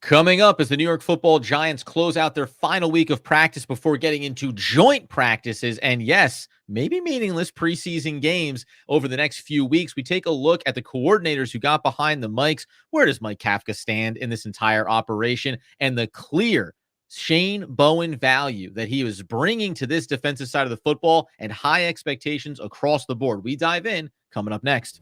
Coming up as the New York Football Giants close out their final week of practice before getting into joint practices and, yes, maybe meaningless preseason games over the next few weeks, we take a look at the coordinators who got behind the mics. Where does Mike Kafka stand in this entire operation? And the clear Shane Bowen value that he was bringing to this defensive side of the football and high expectations across the board. We dive in coming up next.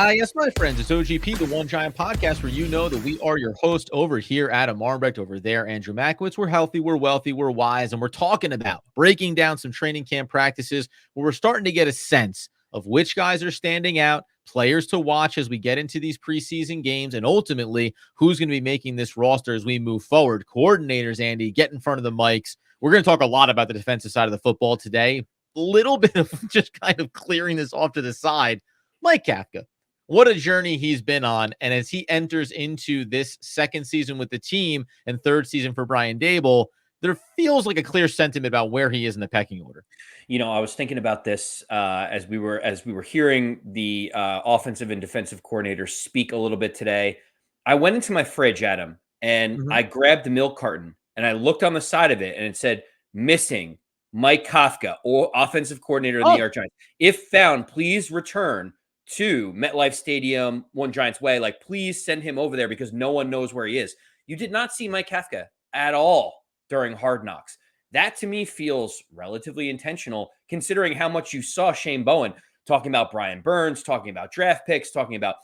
Yes, my friends, it's OGP, the One Giant Podcast, where you know that we are your host. Over here, Adam Armbrecht, over there, Andrew Makowitz. We're healthy, we're wealthy, we're wise, and we're talking about breaking down some training camp practices where we're starting to get a sense of which guys are standing out, players to watch as we get into these preseason games, and ultimately who's going to be making this roster as we move forward. Coordinators, Andy, get in front of the mics. We're going to talk a lot about the defensive side of the football today. A little bit of just kind of clearing this off to the side. Mike Kafka. What a journey he's been on. And as he enters into this second season with the team and third season for Brian Daboll, there feels like a clear sentiment about where he is in the pecking order. You know, I was thinking about this as we were hearing the offensive and defensive coordinators speak a little bit today. I went into my fridge, Adam, and I grabbed the milk carton and I looked on the side of it and it said missing Mike Kafka, or offensive coordinator of the New York Giants. If found, please return to MetLife Stadium, One Giants Way. Like, please send him over there because no one knows where he is. You did not see Mike Kafka at all during Hard Knocks. That to me feels relatively intentional, considering how much you saw Shane Bowen talking about Brian Burns, talking about draft picks, talking about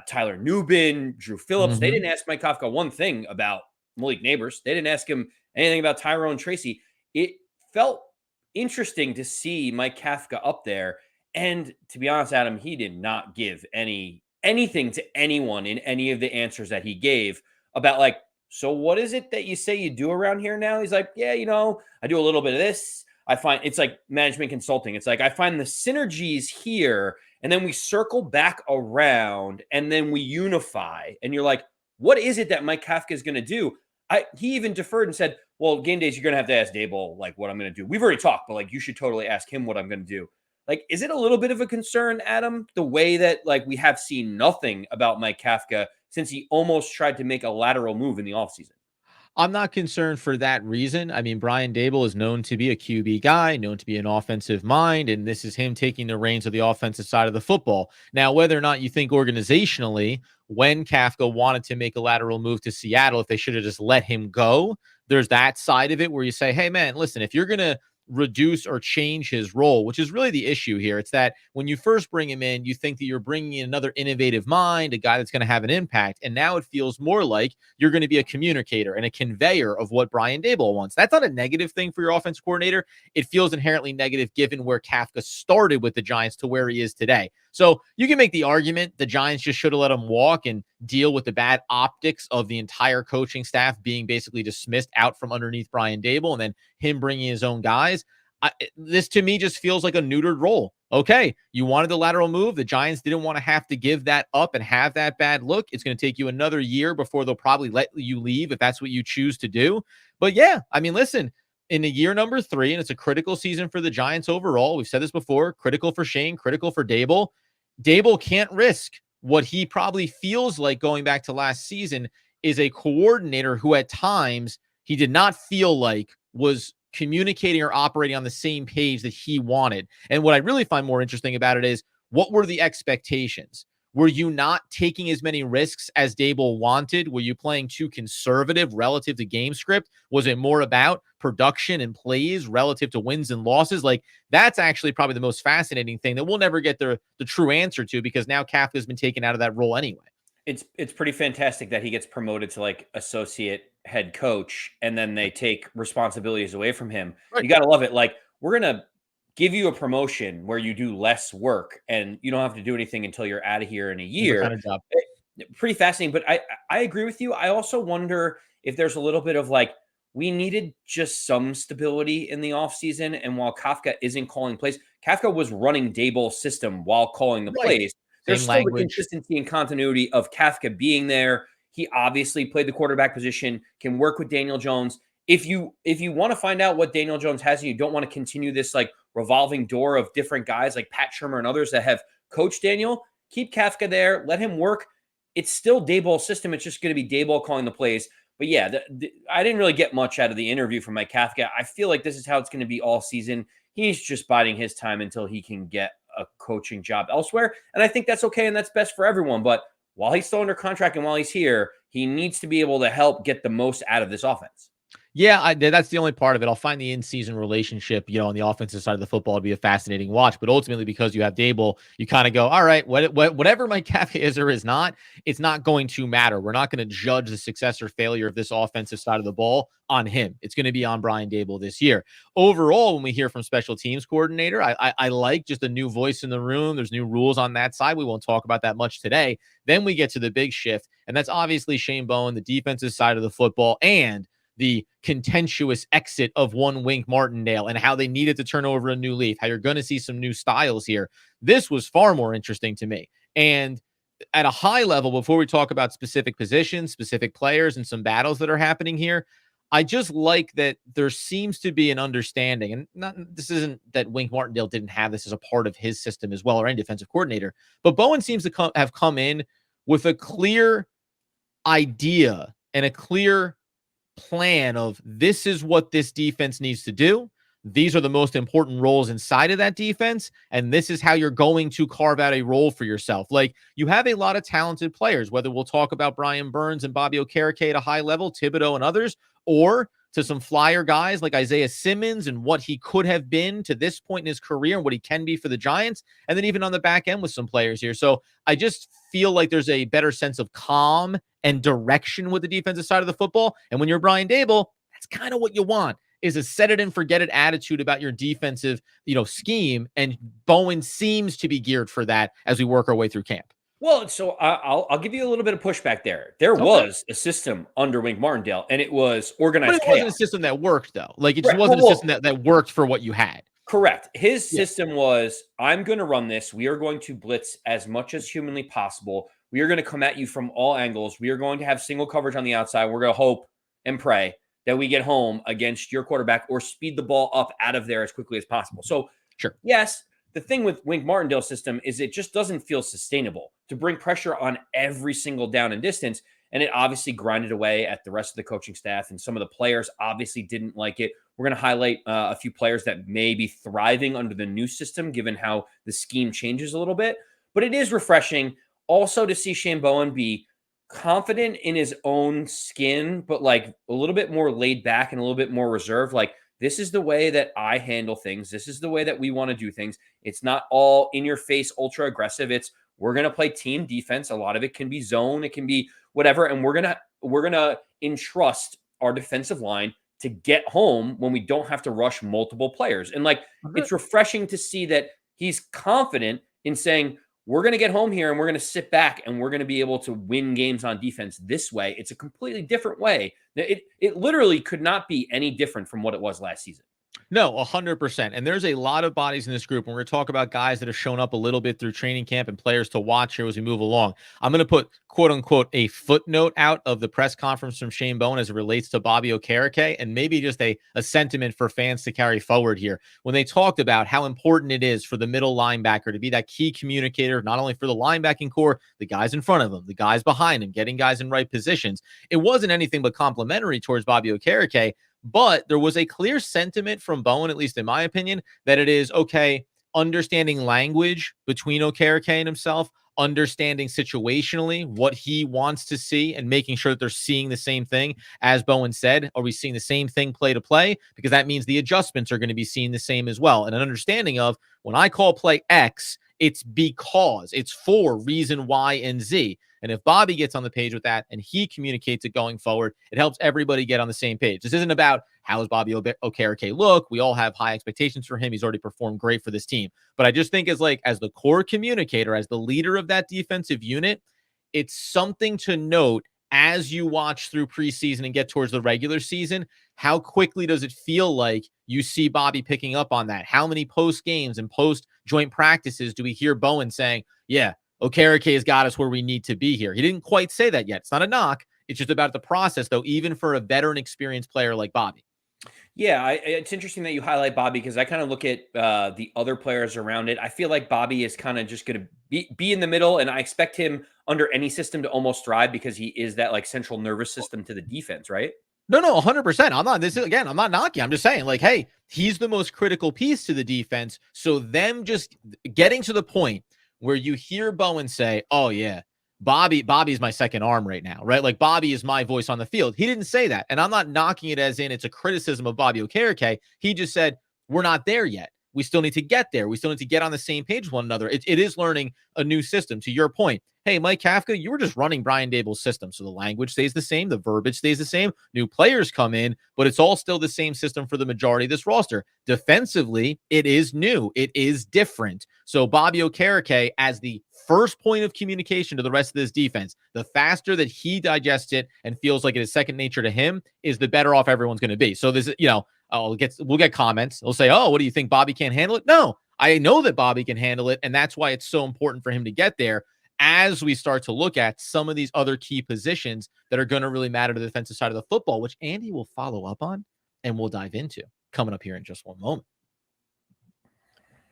Tyler Nubin, Drew Phillips. They didn't ask Mike Kafka one thing about Malik Neighbors. They didn't ask him anything about Tyrone Tracy. It felt interesting to see Mike Kafka up there. And to be honest, Adam, he did not give anything to anyone in any of the answers that he gave about, like, so what is it that you say you do around here now? He's like, yeah, you know, I do a little bit of this. I find it's like management consulting. It's like I find the synergies here, and then we circle back around, and then we unify. And you're like, what is it that Mike Kafka is going to do? He even deferred and said, well, game days, you're going to have to ask Daboll, like, what I'm going to do. We've already talked, but, like, you should totally ask him what I'm going to do. Like, is it a little bit of a concern, Adam, the way that, like, we have seen nothing about Mike Kafka since he almost tried to make a lateral move in the offseason? I'm not concerned for that reason. I mean, Brian Daboll is known to be a QB guy, known to be an offensive mind, and this is him taking the reins of the offensive side of the football. Now, whether or not you think organizationally, when Kafka wanted to make a lateral move to Seattle, if they should have just let him go, there's that side of it where you say, hey, man, listen, if you're going to reduce or change his role, which is really the issue here. It's that when you first bring him in, you think that you're bringing in another innovative mind, a guy that's going to have an impact. And now it feels more like you're going to be a communicator and a conveyor of what Brian Daboll wants. That's not a negative thing for your offense coordinator. It feels inherently negative given where Kafka started with the Giants to where he is today. So you can make the argument the Giants just should have let him walk and deal with the bad optics of the entire coaching staff being basically dismissed out from underneath Brian Daboll and then him bringing his own guys. This to me just feels like a neutered role. Okay, you wanted the lateral move. The Giants didn't want to have to give that up and have that bad look. It's going to take you another year before they'll probably let you leave if that's what you choose to do. But yeah, I mean, listen, in the year number 3, and it's a critical season for the Giants overall. We've said this before, critical for Shane, critical for Daboll. Daboll can't risk what he probably feels like going back to last season is a coordinator who at times he did not feel like was communicating or operating on the same page that he wanted. And what I really find more interesting about it is, what were the expectations? Were you not taking as many risks as Daboll wanted? Were you playing too conservative relative to game script? Was it more about production and plays relative to wins and losses? Like, that's actually probably the most fascinating thing that we'll never get the true answer to, because now Kafka has been taken out of that role anyway. It's pretty fantastic that he gets promoted to, like, associate head coach, and then they take responsibilities away from him. Right. You got to love it. Like, we're going to give you a promotion where you do less work and you don't have to do anything until you're out of here in a year. Kind of job. Pretty fascinating. But I agree with you. I also wonder if there's a little bit of, like, we needed just some stability in the offseason. And while Kafka isn't calling plays, Kafka was running Daboll's system while calling the plays. there's Same still the language. consistency and continuity of Kafka being there. He obviously played the quarterback position, can work with Daniel Jones. If you want to find out what Daniel Jones has and you don't want to continue this like revolving door of different guys like Pat Shermer and others that have coached Daniel, keep Kafka there, let him work. It's still Daboll's system. It's just going to be Daboll calling the plays. But yeah, I didn't really get much out of the interview from Mike Kafka. I feel like this is how it's going to be all season. He's just biding his time until he can get a coaching job elsewhere. And I think that's okay and that's best for everyone. But while he's still under contract and while he's here, he needs to be able to help get the most out of this offense. Yeah, that's the only part of it. I'll find the in-season relationship, on the offensive side of the football to be a fascinating watch. But ultimately, because you have Daboll, you kind of go, all right, whatever Mike Kafka is or is not, it's not going to matter. We're not going to judge the success or failure of this offensive side of the ball on him. It's going to be on Brian Daboll this year. Overall, when we hear from special teams coordinator, I like just a new voice in the room. There's new rules on that side. We won't talk about that much today. Then we get to the big shift, and that's obviously Shane Bowen, the defensive side of the football, and the contentious exit of one Wink Martindale and how they needed to turn over a new leaf, how you're going to see some new styles here. This was far more interesting to me. And at a high level, before we talk about specific positions, specific players, and some battles that are happening here, I just like that there seems to be an understanding, and this isn't that Wink Martindale didn't have this as a part of his system as well, or any defensive coordinator, but Bowen seems to have come in with a clear idea and a clear plan of this is what this defense needs to do. These are the most important roles inside of that defense, and this is how you're going to carve out a role for yourself. Like, you have a lot of talented players, whether we'll talk about Brian Burns and Bobby Okereke at a high level, Thibodeau and others, or to some flyer guys like Isaiah Simmons and what he could have been to this point in his career and what he can be for the Giants, and then even on the back end with some players here. So I just feel like there's a better sense of calm and direction with the defensive side of the football. And when you're Brian Daboll, that's kind of what you want, is a set it and forget it attitude about your defensive, scheme. And Bowen seems to be geared for that as we work our way through camp. Well, so I'll give you a little bit of pushback there. There was a system under Wink Martindale, and it was organized But it chaos. wasn't a system that worked, though. Like, it just wasn't a system that worked for what you had. Correct. His system was, I'm going to run this. We are going to blitz as much as humanly possible. We are going to come at you from all angles. We are going to have single coverage on the outside. We're going to hope and pray that we get home against your quarterback or speed the ball up out of there as quickly as possible. So, sure. Yes, the thing with Wink Martindale's system is it just doesn't feel sustainable to bring pressure on every single down and distance. And it obviously grinded away at the rest of the coaching staff. And some of the players obviously didn't like it. We're going to highlight a few players that may be thriving under the new system, given how the scheme changes a little bit. But it is refreshing also to see Shane Bowen be confident in his own skin, but like a little bit more laid back and a little bit more reserved. Like, this is the way that I handle things. This is the way that we want to do things. It's not all in your face, ultra aggressive. It's, we're going to play team defense. A lot of it can be zone. It can be whatever. And we're going to entrust our defensive line to get home when we don't have to rush multiple players. And like, it's refreshing to see that he's confident in saying, we're going to get home here and we're going to sit back and we're going to be able to win games on defense this way. It's a completely different way. It literally could not be any different from what it was last season. No, 100%. And there's a lot of bodies in this group. And we're going to talk about guys that have shown up a little bit through training camp and players to watch here as we move along. I'm going to put, quote unquote, a footnote out of the press conference from Shane Bowen as it relates to Bobby Okereke, and maybe just a sentiment for fans to carry forward here. When they talked about how important it is for the middle linebacker to be that key communicator, not only for the linebacking core, the guys in front of him, the guys behind him, getting guys in right positions. It wasn't anything but complimentary towards Bobby Okereke. But there was a clear sentiment from Bowen, at least in my opinion, that it is, okay, understanding language between Okereke and himself, understanding situationally what he wants to see and making sure that they're seeing the same thing. As Bowen said, are we seeing the same thing play to play? Because that means the adjustments are going to be seen the same as well. And an understanding of, when I call play X, it's because it's for reason Y and Z. And if Bobby gets on the page with that and he communicates it going forward, it helps everybody get on the same page. This isn't about how does Bobby Okereke look. We all have high expectations for him. He's already performed great for this team. But I just think as the core communicator, as the leader of that defensive unit, it's something to note as you watch through preseason and get towards the regular season. How quickly does it feel like you see Bobby picking up on that? How many post games and post joint practices do we hear Bowen saying, yeah, Okereke has got us where we need to be here. He didn't quite say that yet. It's not a knock. It's just about the process, though, even for a veteran, experienced player like Bobby. Yeah, it's interesting that you highlight Bobby because I kind of look at the other players around it. I feel like Bobby is kind of just going to be in the middle, and I expect him under any system to almost thrive because he is that like central nervous system to the defense, right? No, 100%. I'm not knocking. I'm just saying, like, hey, he's the most critical piece to the defense. So them just getting to the point where you hear Bowen say, oh, yeah, Bobby's my second arm right now, right? Like, Bobby is my voice on the field. He didn't say that. And I'm not knocking it as in it's a criticism of Bobby Okereke. He just said, we're not there yet. We still need to get there. We still need to get on the same page with one another. It is learning a new system. To your point, hey, Mike Kafka, you were just running Brian Daboll's system. So the language stays the same. The verbiage stays the same. New players come in, but it's all still the same system for the majority of this roster. Defensively, it is new. It is different. So Bobby Okereke, as the first point of communication to the rest of this defense, the faster that he digests it and feels like it is second nature to him, is the better off everyone's going to be. So this, we'll get comments. They'll say, oh, what do you think? Bobby can't handle it? No, I know that Bobby can handle it. And that's why it's so important for him to get there as we start to look at some of these other key positions that are going to really matter to the defensive side of the football, which Andy will follow up on and we'll dive into coming up here in just one moment.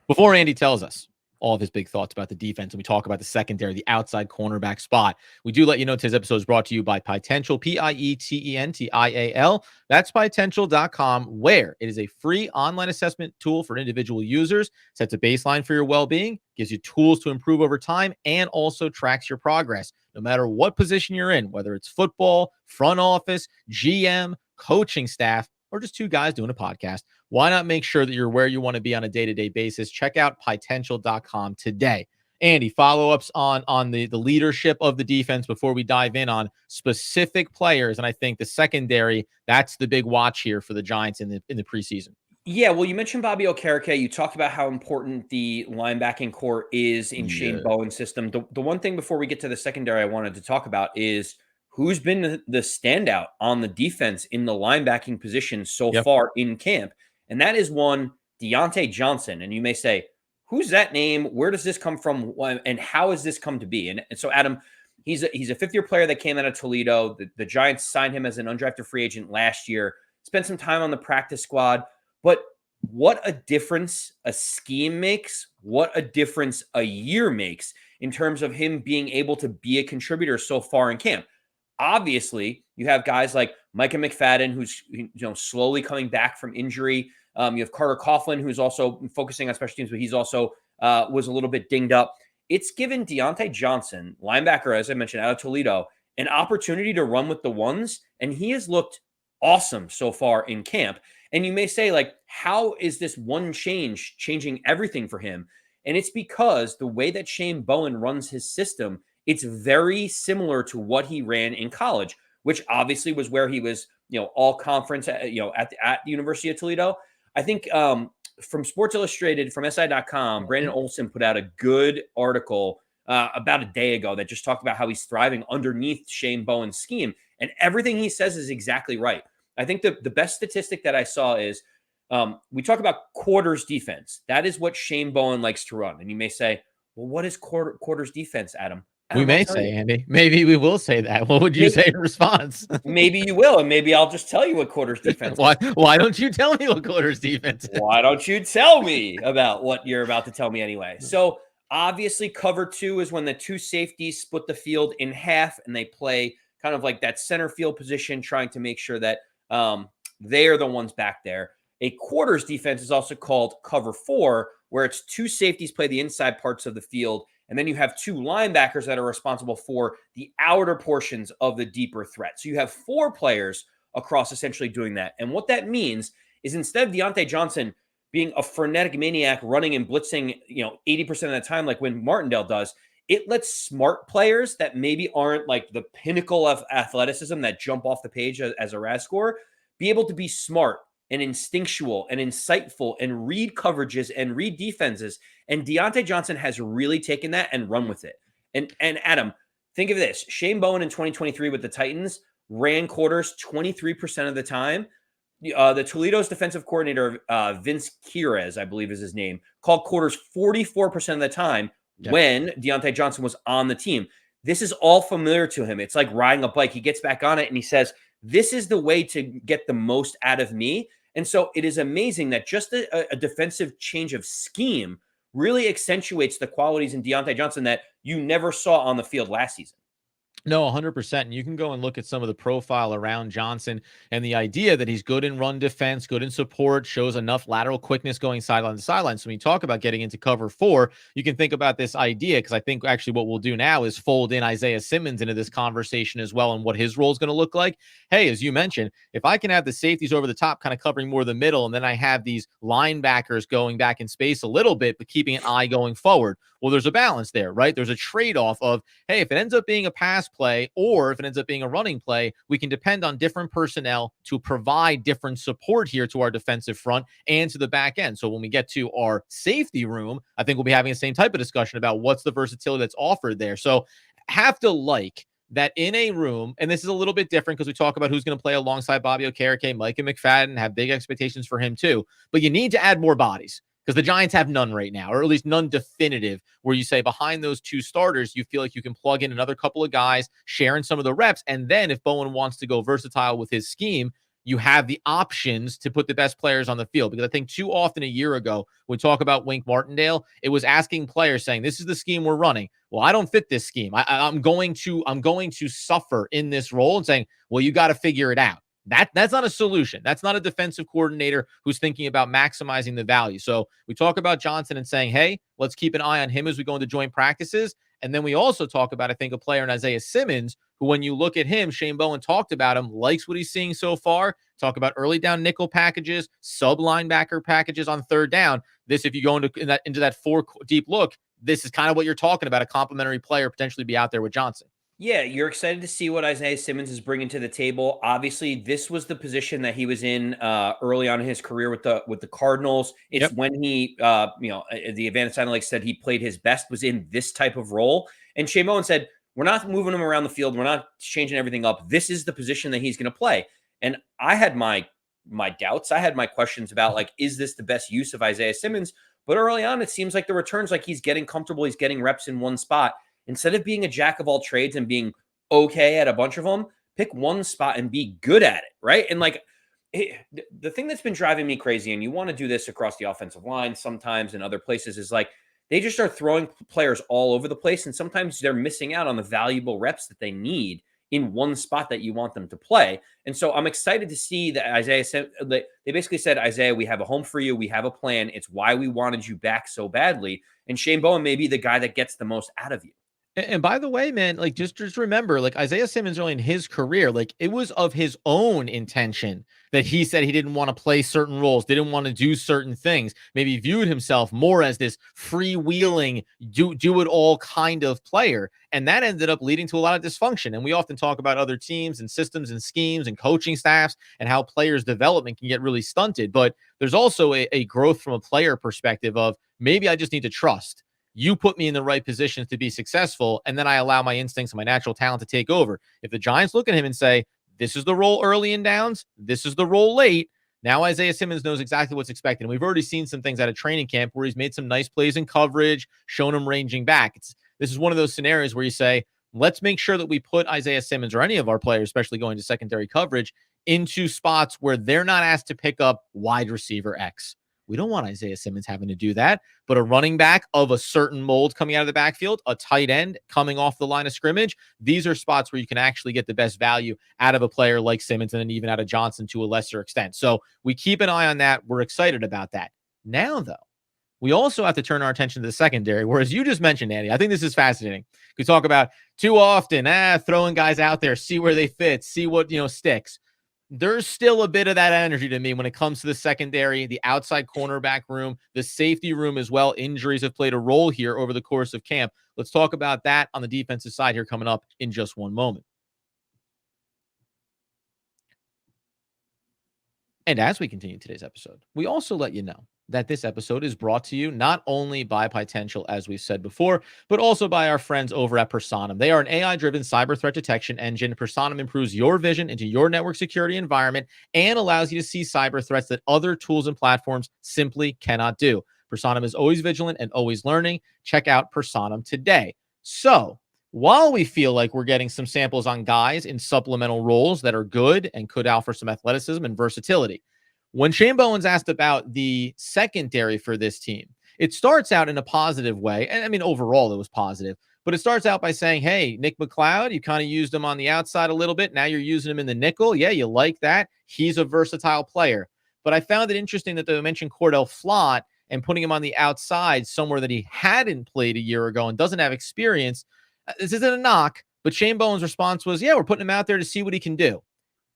Before Andy tells us all of his big thoughts about the defense, and we talk about the secondary, the outside cornerback spot, we do let you know today's episode is brought to you by Pietential, Pietential. That's Pietential.com, where it is a free online assessment tool for individual users, sets a baseline for your well-being, gives you tools to improve over time, and also tracks your progress. No matter what position you're in, whether it's football, front office, GM, coaching staff, or just two guys doing a podcast, why not make sure that you're where you want to be on a day-to-day basis? Check out Pietential.com today. Andy, follow-ups on the leadership of the defense before we dive in on specific players. And I think the secondary, that's the big watch here for the Giants in the preseason. Yeah, well, you mentioned Bobby Okereke. You talked about how important the linebacking core is in Shane Bowen's system. The one thing before we get to the secondary I wanted to talk about is who's been the standout on the defense in the linebacking position so far in camp. And that is one, Deontay Johnson. And you may say, who's that name? Where does this come from? And how has this come to be? And so, Adam, he's a fifth-year player that came out of Toledo. The Giants signed him as an undrafted free agent last year, spent some time on the practice squad. But what a difference a scheme makes, what a difference a year makes in terms of him being able to be a contributor so far in camp. Obviously, you have guys like Micah McFadden, who's slowly coming back from injury. You have Carter Coughlin, who's also focusing on special teams, but he's also was a little bit dinged up. It's given Deontay Johnson, linebacker, as I mentioned, out of Toledo, an opportunity to run with the ones, and he has looked awesome so far in camp. And you may say, like, how is this one change changing everything for him? And it's because the way that Shane Bowen runs his system, it's very similar to what he ran in college, which obviously was where he was, all conference, at the University of Toledo. I think from Sports Illustrated, from SI.com, Brandon Olson put out a good article about a day ago that just talked about how he's thriving underneath Shane Bowen's scheme. And everything he says is exactly right. I think the best statistic that I saw is we talk about quarters defense. That is what Shane Bowen likes to run. And you may say, well, what is quarters defense, Adam? We may say, Andy, maybe we will say that. What would you say in response? Maybe you will, and maybe I'll just tell you what quarters defense is. Why don't you tell me what quarters defense is? Why don't you tell me about what you're about to tell me anyway? So obviously cover two is when the two safeties split the field in half and they play kind of like that center field position, trying to make sure that they are the ones back there. A quarters defense is also called cover four, where it's two safeties play the inside parts of the field, and then you have two linebackers that are responsible for the outer portions of the deeper threat. So you have four players across essentially doing that. And what that means is instead of Deontay Johnson being a frenetic maniac running and blitzing, 80% of the time, like when Martindale does, it lets smart players that maybe aren't like the pinnacle of athleticism that jump off the page as a RAS score be able to be smart and instinctual and insightful and read coverages and read defenses. And Deontay Johnson has really taken that and run with it. And Adam, think of this. Shane Bowen in 2023 with the Titans ran quarters 23% of the time. The Toledo's defensive coordinator, Vince Quirez, I believe is his name, called quarters 44% of the time. when Deontay Johnson was on the team. This is all familiar to him. It's like riding a bike. He gets back on it and he says, this is the way to get the most out of me. And so it is amazing that just a defensive change of scheme really accentuates the qualities in Deontay Johnson that you never saw on the field last season. No, 100%. And you can go and look at some of the profile around Johnson and the idea that he's good in run defense, good in support, shows enough lateral quickness going sideline to sideline. So when you talk about getting into cover 4, you can think about this idea, because I think actually what we'll do now is fold in Isaiah Simmons into this conversation as well and what his role is going to look like. Hey, as you mentioned, if I can have the safeties over the top kind of covering more of the middle, and then I have these linebackers going back in space a little bit, but keeping an eye going forward, well, there's a balance there, right? There's a trade-off of, hey, if it ends up being a pass play or if it ends up being a running play, we can depend on different personnel to provide different support here to our defensive front and to the back end. So when we get to our safety room, I think we'll be having the same type of discussion about what's the versatility that's offered there. So have to like that in a room, and this is a little bit different because we talk about who's going to play alongside Bobby Okereke, Micah McFadden, have big expectations for him too, but you need to add more bodies, because the Giants have none right now, or at least none definitive, where you say behind those 2 starters, you feel like you can plug in another couple of guys, sharing some of the reps. And then if Bowen wants to go versatile with his scheme, you have the options to put the best players on the field. Because I think too often a year ago, when we talk about Wink Martindale, it was asking players saying, this is the scheme we're running. Well, I don't fit this scheme. I'm going to suffer in this role, and saying, well, you got to figure it out. That's not a solution. That's not a defensive coordinator who's thinking about maximizing the value. So we talk about Johnson and saying, hey, let's keep an eye on him as we go into joint practices. And then we also talk about, I think, a player in Isaiah Simmons, who, when you look at him, Shane Bowen talked about him, likes what he's seeing so far. Talk about early down nickel packages, sub linebacker packages on third down. This, if you go into that 4 deep look, this is kind of what you're talking about, a complementary player potentially be out there with Johnson. Yeah, you're excited to see what Isaiah Simmons is bringing to the table. Obviously, this was the position that he was in early on in his career with the Cardinals. It's when he, the advanced analytics said he played his best was in this type of role. And Shane Bowen said, we're not moving him around the field. We're not changing everything up. This is the position that he's going to play. And I had my doubts. I had my questions about, like, is this the best use of Isaiah Simmons? But early on, it seems like the returns, like he's getting comfortable. He's getting reps in one spot. Instead of being a jack of all trades and being okay at a bunch of them, pick one spot and be good at it, right? And like the thing that's been driving me crazy, and you want to do this across the offensive line sometimes in other places, is like they just are throwing players all over the place, and sometimes they're missing out on the valuable reps that they need in one spot that you want them to play. And so I'm excited to see that Isaiah said, they basically said, Isaiah, we have a home for you. We have a plan. It's why we wanted you back so badly. And Shane Bowen may be the guy that gets the most out of you. And by the way, man, like just remember, like Isaiah Simmons early in his career, like it was of his own intention that he said he didn't want to play certain roles, didn't want to do certain things, maybe viewed himself more as this freewheeling, do it all kind of player. And that ended up leading to a lot of dysfunction. And we often talk about other teams and systems and schemes and coaching staffs and how players' development can get really stunted. But there's also a growth from a player perspective of, maybe I just need to trust you put me in the right positions to be successful, and then I allow my instincts and my natural talent to take over. If the Giants look at him and say, this is the role early in downs, this is the role late, now Isaiah Simmons knows exactly what's expected. And we've already seen some things out of training camp where he's made some nice plays in coverage, shown him ranging back. This is one of those scenarios where you say, let's make sure that we put Isaiah Simmons or any of our players, especially going to secondary coverage, into spots where they're not asked to pick up wide receiver X. We don't want Isaiah Simmons having to do that, but a running back of a certain mold coming out of the backfield, a tight end coming off the line of scrimmage, these are spots where you can actually get the best value out of a player like Simmons and then even out of Johnson to a lesser extent. So we keep an eye on that. We're excited about that. Now, though, we also have to turn our attention to the secondary, whereas you just mentioned, Andy, I think this is fascinating. We talk about too often, throwing guys out there, see where they fit, see what, sticks. There's still a bit of that energy to me when it comes to the secondary, the outside cornerback room, the safety room as well. Injuries have played a role here over the course of camp. Let's talk about that on the defensive side here coming up in just one moment. And as we continue today's episode, we also let you know that this episode is brought to you not only by Potential, as we said before, but also by our friends over at Personam. They are an AI-driven cyber threat detection engine. Personam improves your vision into your network security environment and allows you to see cyber threats that other tools and platforms simply cannot do. Personam is always vigilant and always learning. Check out Personam today. So while we feel like we're getting some samples on guys in supplemental roles that are good and could offer some athleticism and versatility, when Shane Bowen's asked about the secondary for this team, it starts out in a positive way. And I mean, overall, it was positive. But it starts out by saying, hey, Nick McCloud, you kind of used him on the outside a little bit. Now you're using him in the nickel. Yeah, you like that. He's a versatile player. But I found it interesting that they mentioned Cordell Flott and putting him on the outside somewhere that he hadn't played a year ago and doesn't have experience. This isn't a knock, but Shane Bowen's response was, yeah, we're putting him out there to see what he can do.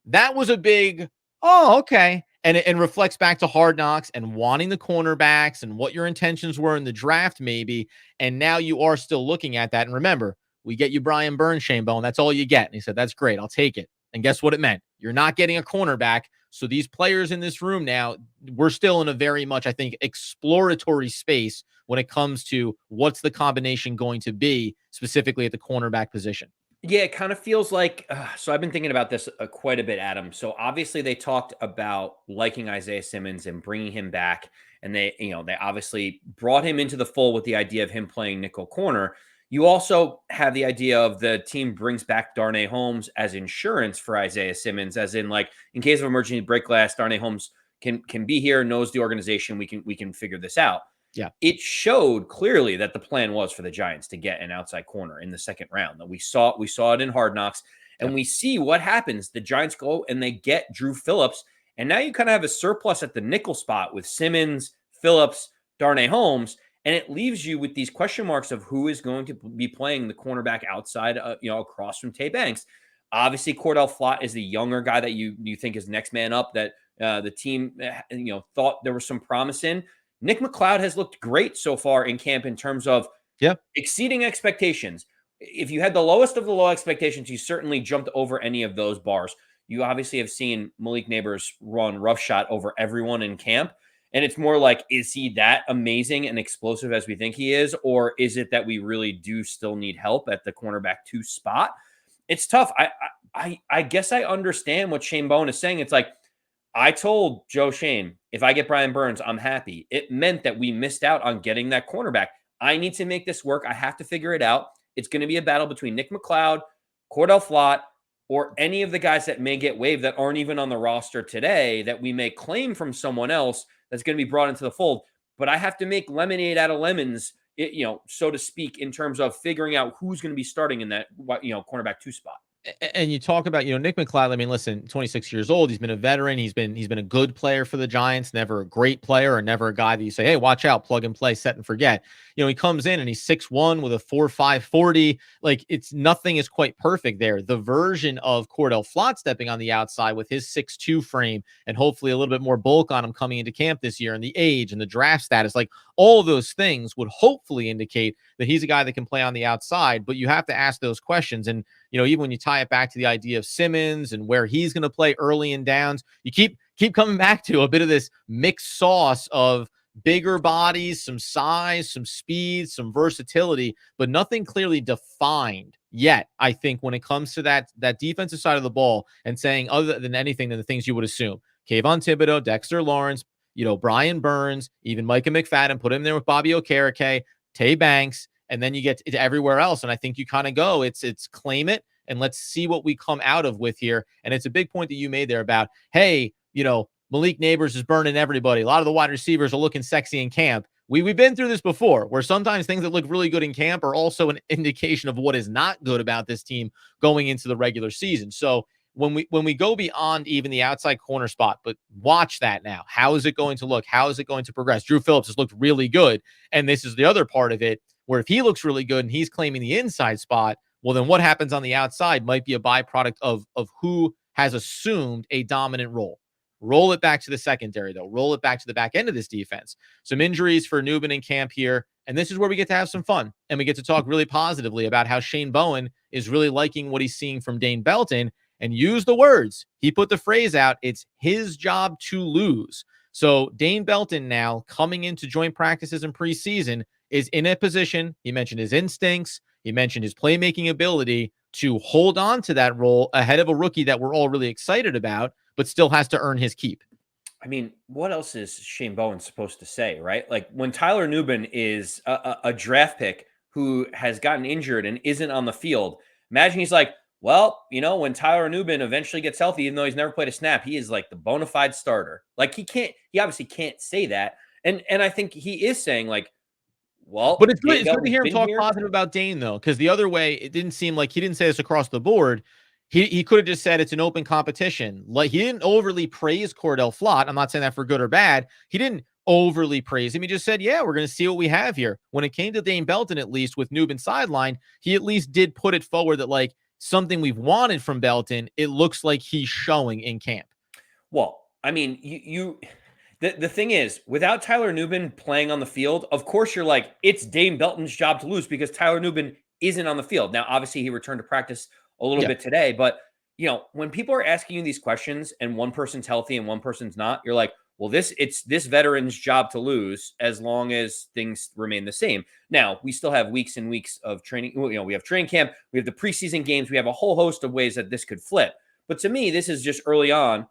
That was a big, oh, okay. And it reflects back to Hard Knocks and wanting the cornerbacks and what your intentions were in the draft, maybe. And now you are still looking at that. And remember, we get you Brian Burns, Shane Bowen. That's all you get. And he said, that's great. I'll take it. And guess what it meant? You're not getting a cornerback. So these players in this room now, we're still in a very much, I think, exploratory space when it comes to what's the combination going to be specifically at the cornerback position. Yeah, it kind of feels like, so I've been thinking about this quite a bit, Adam. So obviously they talked about liking Isaiah Simmons and bringing him back. And they obviously brought him into the fold with the idea of him playing nickel corner. You also have the idea of the team brings back Darnay Holmes as insurance for Isaiah Simmons, as in like, in case of emergency break glass, Darnay Holmes can be here, knows the organization. We can figure this out. Yeah. It showed clearly that the plan was for the Giants to get an outside corner in the second round. That we saw it in Hard Knocks, and we see what happens. The Giants go and they get Drew Phillips, and now you kind of have a surplus at the nickel spot with Simmons, Phillips, Darnay Holmes, and it leaves you with these question marks of who is going to be playing the cornerback outside, across from Tay Banks. Obviously, Cordell Flott is the younger guy that you think is next man up that the team thought there was some promise in. Nick McCloud has looked great so far in camp in terms of exceeding expectations. If you had the lowest of the low expectations, you certainly jumped over any of those bars. You obviously have seen Malik Neighbors run roughshod over everyone in camp. And it's more like, is he that amazing and explosive as we think he is? Or is it that we really do still need help at the cornerback 2 spot? It's tough. I guess I understand what Shane Bowen is saying. It's like, I told Joe Shane, if I get Brian Burns, I'm happy. It meant that we missed out on getting that cornerback. I need to make this work. I have to figure it out. It's going to be a battle between Nick McCloud, Cordell Flott, or any of the guys that may get waived that aren't even on the roster today that we may claim from someone else that's going to be brought into the fold. But I have to make lemonade out of lemons, so to speak, in terms of figuring out who's going to be starting in that, cornerback 2 spot. And you talk about, Nick McCloud. I mean, listen, 26 years old. He's been a veteran. He's been a good player for the Giants, never a great player or never a guy that you say, hey, watch out, plug and play, set and forget. He comes in and he's 6'1" with a 4.5 40. Like, nothing is quite perfect there. The version of Cordell Flott stepping on the outside with his 6'2" frame and hopefully a little bit more bulk on him coming into camp this year, and the age and the draft status, like all of those things would hopefully indicate that he's a guy that can play on the outside. But you have to ask those questions. And even when you tie it back to the idea of Simmons and where he's going to play early in downs, you keep coming back to a bit of this mixed sauce of bigger bodies, some size, some speed, some versatility, but nothing clearly defined yet, I think, when it comes to that defensive side of the ball, and saying other than anything than the things you would assume. Kayvon Thibodeau, Dexter Lawrence, Brian Burns, even Micah McFadden, put him there with Bobby Okereke, Tay Banks, and then you get to everywhere else. And I think you kind of go, it's claim it and let's see what we come out of with here. And it's a big point that you made there about, hey, Malik Neighbors is burning everybody. A lot of the wide receivers are looking sexy in camp. We've been through this before, where sometimes things that look really good in camp are also an indication of what is not good about this team going into the regular season. So when we go beyond even the outside corner spot, but watch that now. How is it going to look? How is it going to progress? Drew Phillips has looked really good. And this is the other part of it, where if he looks really good and he's claiming the inside spot, well, then what happens on the outside might be a byproduct of who has assumed a dominant role. Roll it back to the secondary, though. Roll it back to the back end of this defense. Some injuries for Newman in camp here. And this is where we get to have some fun. And we get to talk really positively about how Shane Bowen is really liking what he's seeing from Dane Belton, and use the words. He put the phrase out, it's his job to lose. So Dane Belton now coming into joint practices and preseason is in a position, he mentioned his instincts, he mentioned his playmaking ability to hold on to that role ahead of a rookie that we're all really excited about, but still has to earn his keep. I mean, what else is Shane Bowen supposed to say, right? Like when Tyler Nubin is a draft pick who has gotten injured and isn't on the field, imagine he's like, well, when Tyler Nubin eventually gets healthy, even though he's never played a snap, he is like the bona fide starter. Like he obviously can't say that. And I think he is saying like, But well, it's good. Dane It's good to Belton's hear him been talk here. positive about Dane, though, because the other way, it didn't seem like he didn't say this across the board. He could have just said it's an open competition. Like he didn't overly praise Cordell Flott. I'm not saying that for good or bad. He didn't overly praise him. He just said, "Yeah, we're going to see what we have here." When it came to Dane Belton, at least with Nubin sideline, he at least did put it forward that like something we've wanted from Belton. It looks like he's showing in camp. Well, I mean, the thing is, without Tyler Nubin playing on the field, of course you're like, it's Dane Belton's job to lose because Tyler Nubin isn't on the field. Now, obviously, he returned to practice a little Yeah. bit today, but when people are asking you these questions and one person's healthy and one person's not, you're like, well, it's this veteran's job to lose as long as things remain the same. Now, we still have weeks and weeks of training. We have training camp, we have the preseason games, we have a whole host of ways that this could flip. But to me, this is just early on.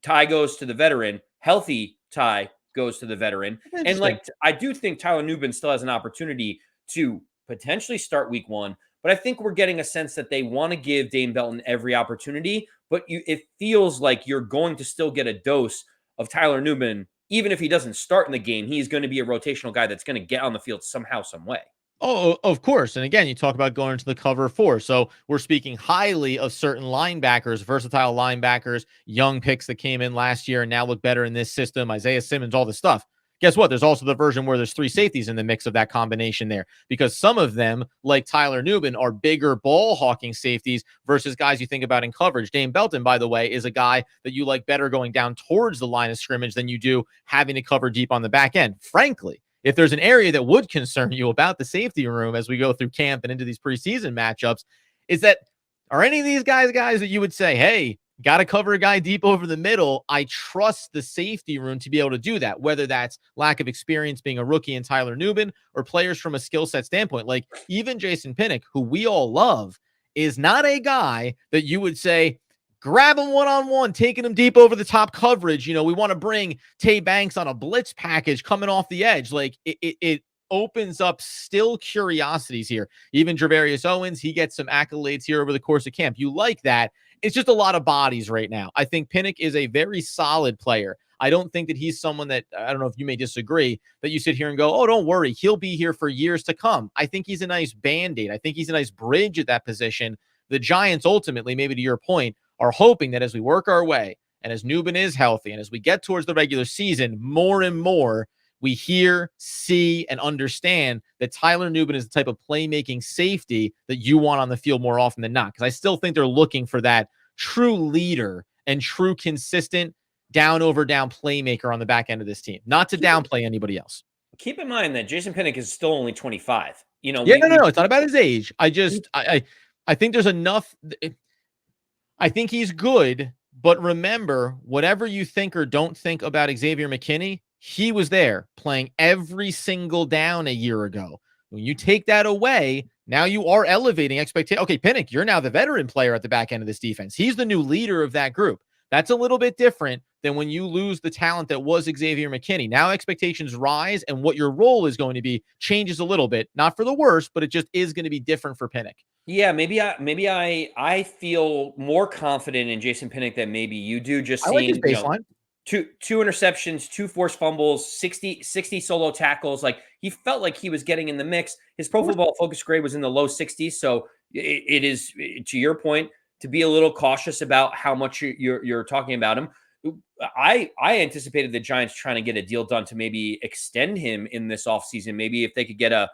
Ty goes to the veteran. Healthy Ty goes to the veteran. And Interesting. like, I do think Tyler Nubin still has an opportunity to potentially start week one. But I think we're getting a sense that they want to give Dane Belton every opportunity. But it feels like you're going to still get a dose of Tyler Nubin. Even if he doesn't start in the game, he's going to be a rotational guy that's going to get on the field somehow, some way. Oh, of course. And again, you talk about going into the cover four. So we're speaking highly of certain linebackers, versatile linebackers, young picks that came in last year and now look better in this system, Isaiah Simmons, all this stuff. Guess what? There's also the version where there's three safeties in the mix of that combination there, because some of them, like Tyler Nubin, are bigger ball hawking safeties versus guys you think about in coverage. Dane Belton, by the way, is a guy that you like better going down towards the line of scrimmage than you do having to cover deep on the back end. Frankly, if there's an area that would concern you about the safety room as we go through camp and into these preseason matchups, is that are any of these guys that you would say, hey, got to cover a guy deep over the middle? I trust the safety room to be able to do that, whether that's lack of experience being a rookie in Tyler Nubin or players from a skill set standpoint. Like even Jason Pinnock, who we all love, is not a guy that you would say, grab him one-on-one, taking him deep over the top coverage. We want to bring Tay Banks on a blitz package coming off the edge. Like it opens up still curiosities here. Even Travarius Owens, he gets some accolades here over the course of camp. You like that. It's just a lot of bodies right now. I think Pinnock is a very solid player. I don't think that he's someone that, I don't know if you may disagree, that you sit here and go, oh, don't worry, he'll be here for years to come. I think he's a nice Band-Aid. I think he's a nice bridge at that position. The Giants ultimately, maybe to your point, are hoping that as we work our way and as Nubin is healthy and as we get towards the regular season, more and more we hear, see, and understand that Tyler Nubin is the type of playmaking safety that you want on the field more often than not. Because I still think they're looking for that true leader and true consistent down over down playmaker on the back end of this team. Not to downplay anybody else. Keep in mind that Jason Pinnock is still only 25. Yeah, no, it's not about his age. I think there's enough. I think he's good, but remember, whatever you think or don't think about Xavier McKinney, he was there playing every single down a year ago. When you take that away, now you are elevating expectation. Okay, Pinnock, you're now the veteran player at the back end of this defense. He's the new leader of that group. That's a little bit different than when you lose the talent that was Xavier McKinney. Now expectations rise, and what your role is going to be changes a little bit. Not for the worse, but it just is going to be different for Pinnock. Yeah, maybe I feel more confident in Jason Pinnock than maybe you do. Just I like his seeing, baseline. two interceptions, two forced fumbles, 60 solo tackles. Like he felt like he was getting in the mix. His Pro Football Focus grade was in the low 60s. So it is, to your point, to be a little cautious about how much you're talking about him. I anticipated the Giants trying to get a deal done to maybe extend him in this offseason. Maybe if they could get a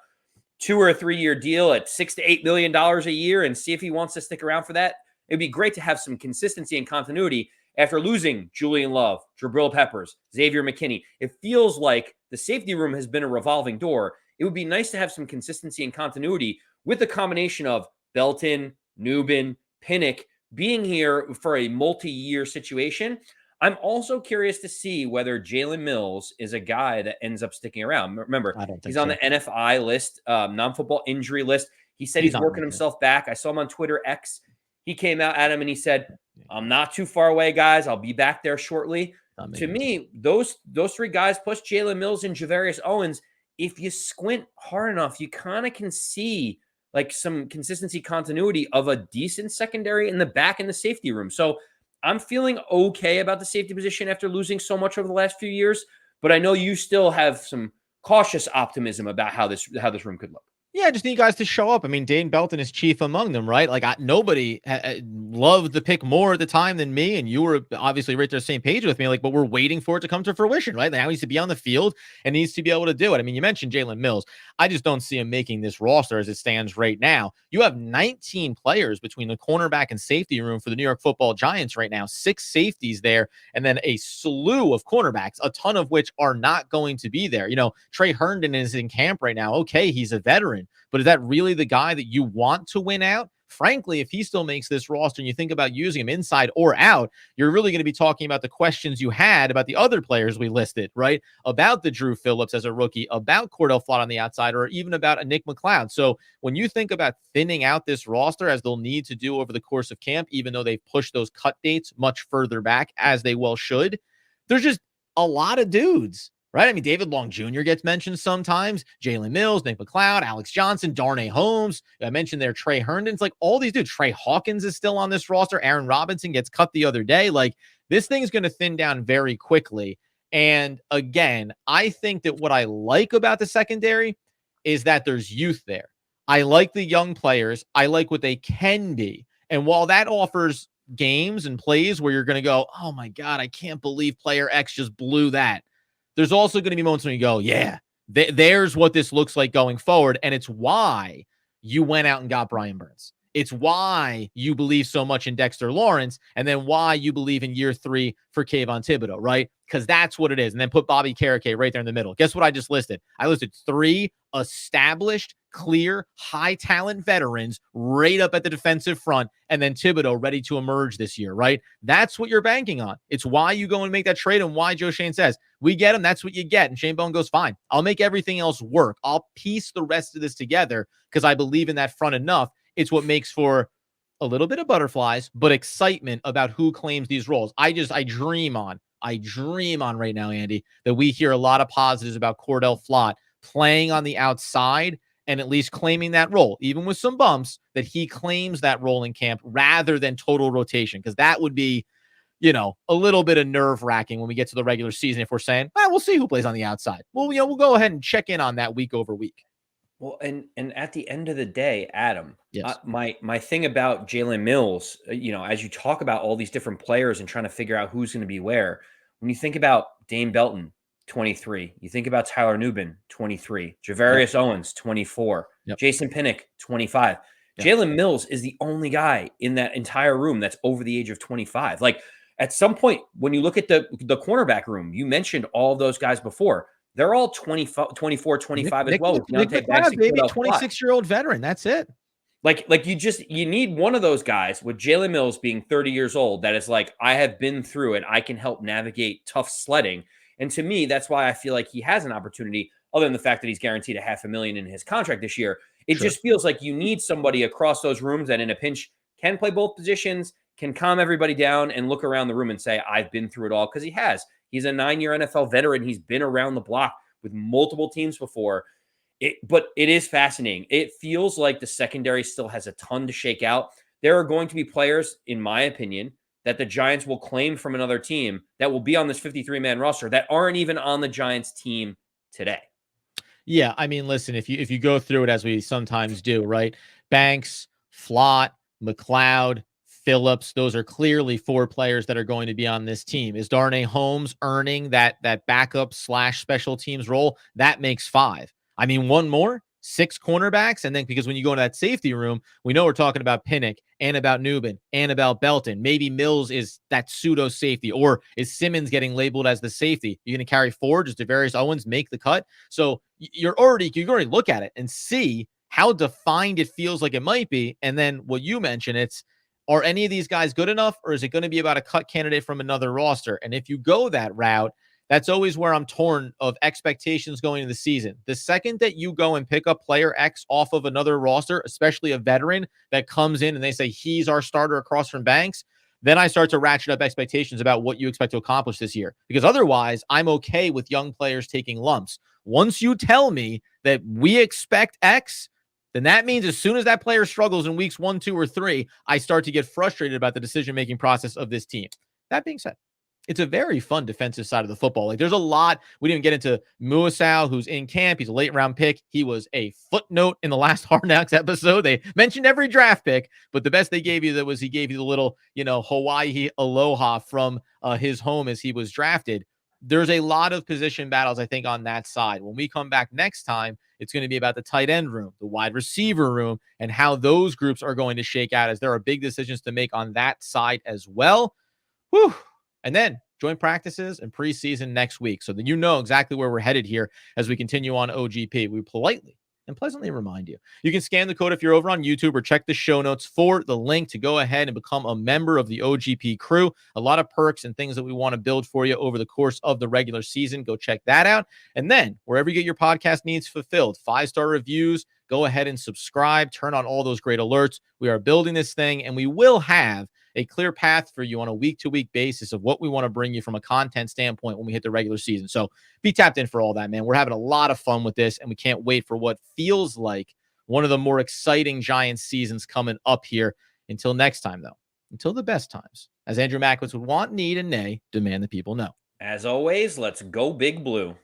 2 or 3 year deal at $6 to $8 million a year and see if he wants to stick around for that. It'd be great to have some consistency and continuity after losing Julian Love, Jabril Peppers, Xavier McKinney. It feels like the safety room has been a revolving door. It would be nice to have some consistency and continuity with the combination of Belton, Nubin, Pinnock being here for a multi-year situation. I'm also curious to see whether Jalen Mills is a guy that ends up sticking around. Remember, he's on the NFI list, non-football injury list. He said he's working himself back. I saw him on Twitter X. He came out at him and he said, I'm not too far away, guys. I'll be back there shortly. to me, those three guys plus Jalen Mills and Javarius Owens, if you squint hard enough, you kind of can see like some consistency continuity of a decent secondary in the back in the safety room. So I'm feeling okay about the safety position after losing so much over the last few years, but I know you still have some cautious optimism about how this room could look. Yeah, I just need guys to show up. I mean, Dane Belton is chief among them, right? Like, nobody loved the pick more at the time than me, and you were obviously right there the same page with me. Like, but we're waiting for it to come to fruition, right? Now he needs to be on the field and needs to be able to do it. I mean, you mentioned Jalen Mills. I just don't see him making this roster as it stands right now. You have 19 players between the cornerback and safety room for the New York Football Giants right now, 6 safeties there, and then a slew of cornerbacks, a ton of which are not going to be there. You know, Trey Herndon is in camp right now. Okay, he's a veteran. But is that really the guy that you want to win out? Frankly, if he still makes this roster and you think about using him inside or out, you're really going to be talking about the questions you had about the other players we listed, right? About the Drew Phillips as a rookie, about Cordell Flott on the outside, or even about a Nick McCloud. So when you think about thinning out this roster, as they'll need to do over the course of camp, even though they've pushed those cut dates much further back, as they well should, there's just a lot of dudes. Right? I mean, David Long Jr. gets mentioned sometimes. Jalen Mills, Nick McCloud, Alex Johnson, Darnay Holmes. I mentioned there Trey Herndon's. Like, all these dudes. Trey Hawkins is still on this roster. Aaron Robinson gets cut the other day. Like, this thing's going to thin down very quickly. And again, I think that what I like about the secondary is that there's youth there. I like the young players. I like what they can be. And while that offers games and plays where you're going to go, oh my God, I can't believe player X just blew that. There's also going to be moments when you go, yeah, there's what this looks like going forward. And it's why you went out and got Brian Burns. It's why you believe so much in Dexter Lawrence, and then why you believe in year 3 for Kayvon Thibodeau, right? Because that's what it is. And then put Bobby Carriquet right there in the middle. Guess what I just listed? I listed 3 established, clear, high-talent veterans right up at the defensive front, and then Thibodeau ready to emerge this year, right? That's what you're banking on. It's why you go and make that trade, and why Joe Schoen says, we get him, that's what you get. And Shane Bowen goes, fine, I'll make everything else work. I'll piece the rest of this together because I believe in that front enough. It's what makes for a little bit of butterflies, but excitement about who claims these roles. I dream on right now, Andy, that we hear a lot of positives about Cordell Flott playing on the outside and at least claiming that role, even with some bumps, that he claims that role in camp rather than total rotation. Because that would be, you know, a little bit of nerve wracking when we get to the regular season. If we're saying, we'll see who plays on the outside. Well, we'll go ahead and check in on that week over week. Well, and at the end of the day, Adam, yes, my thing about Jalen Mills, as you talk about all these different players and trying to figure out who's going to be where, when you think about Dane Belton, 23, you think about Tyler Nubin, 23, Javarius Owens, 24, Jason Pinnock, 25. Jalen Mills is the only guy in that entire room that's over the age of 25. Like, at some point, when you look at the cornerback room, you mentioned all those guys before. They're all 24, 25 as well. Nick McCloud, baby, 26-year-old veteran. That's it. Like you need one of those guys, with Jalen Mills being 30 years old, that is like, I have been through it. I can help navigate tough sledding. And to me, that's why I feel like he has an opportunity, other than the fact that he's guaranteed $500,000 in his contract this year. It just feels like you need somebody across those rooms that in a pinch can play both positions, can calm everybody down and look around the room and say, I've been through it all, because he has. He's a 9-year NFL veteran. He's been around the block with multiple teams before. But it is fascinating. It feels like the secondary still has a ton to shake out. There are going to be players, in my opinion, that the Giants will claim from another team that will be on this 53-man roster that aren't even on the Giants team today. Yeah, I mean, listen, if you go through it as we sometimes do, right? Banks, Flott, McCloud, Phillips, those are clearly 4 players that are going to be on this team. Is Darnay Holmes earning that backup / special teams role? That makes 5. I mean, one more, 6 cornerbacks. And then, because when you go into that safety room, we know we're talking about Pinnock and about Nubin and about Belton. Maybe Mills is that pseudo safety, or is Simmons getting labeled as the safety? You're going to carry 4? Does Javarius Owens make the cut? So you can already look at it and see how defined it feels like it might be. And then what you mentioned, are any of these guys good enough, or is it going to be about a cut candidate from another roster? And if you go that route, that's always where I'm torn of expectations going into the season. The second that you go and pick up player X off of another roster, especially a veteran that comes in and they say he's our starter across from Banks, then I start to ratchet up expectations about what you expect to accomplish this year. Because otherwise, I'm okay with young players taking lumps. Once you tell me that we expect X, then that means as soon as that player struggles in weeks 1, 2, or 3, I start to get frustrated about the decision-making process of this team. That being said, it's a very fun defensive side of the football. Like, there's a lot. We didn't get into Muasau, who's in camp. He's a late round pick. He was a footnote in the last Hard Knocks episode. They mentioned every draft pick, but the best they gave you was he gave you the little, Hawaii aloha from his home as he was drafted. There's a lot of position battles, I think, on that side. When we come back next time, it's going to be about the tight end room, the wide receiver room, and how those groups are going to shake out, as there are big decisions to make on that side as well. Whew. And then joint practices and preseason next week, so that you know exactly where we're headed here as we continue on OGP. We politely and pleasantly remind you, you can scan the code if you're over on YouTube, or check the show notes for the link to go ahead and become a member of the OGP crew. A lot of perks and things that we want to build for you over the course of the regular season. Go check that out. And then wherever you get your podcast needs fulfilled, 5-star reviews, go ahead and subscribe, turn on all those great alerts. We are building this thing, and we will have a clear path for you on a week-to-week basis of what we want to bring you from a content standpoint when we hit the regular season. So be tapped in for all that, man. We're having a lot of fun with this, and we can't wait for what feels like one of the more exciting Giants seasons coming up here. Until next time, though, until the best times, as Andrew Macklitz would want, need, and nay, demand the people know. As always, let's go Big Blue.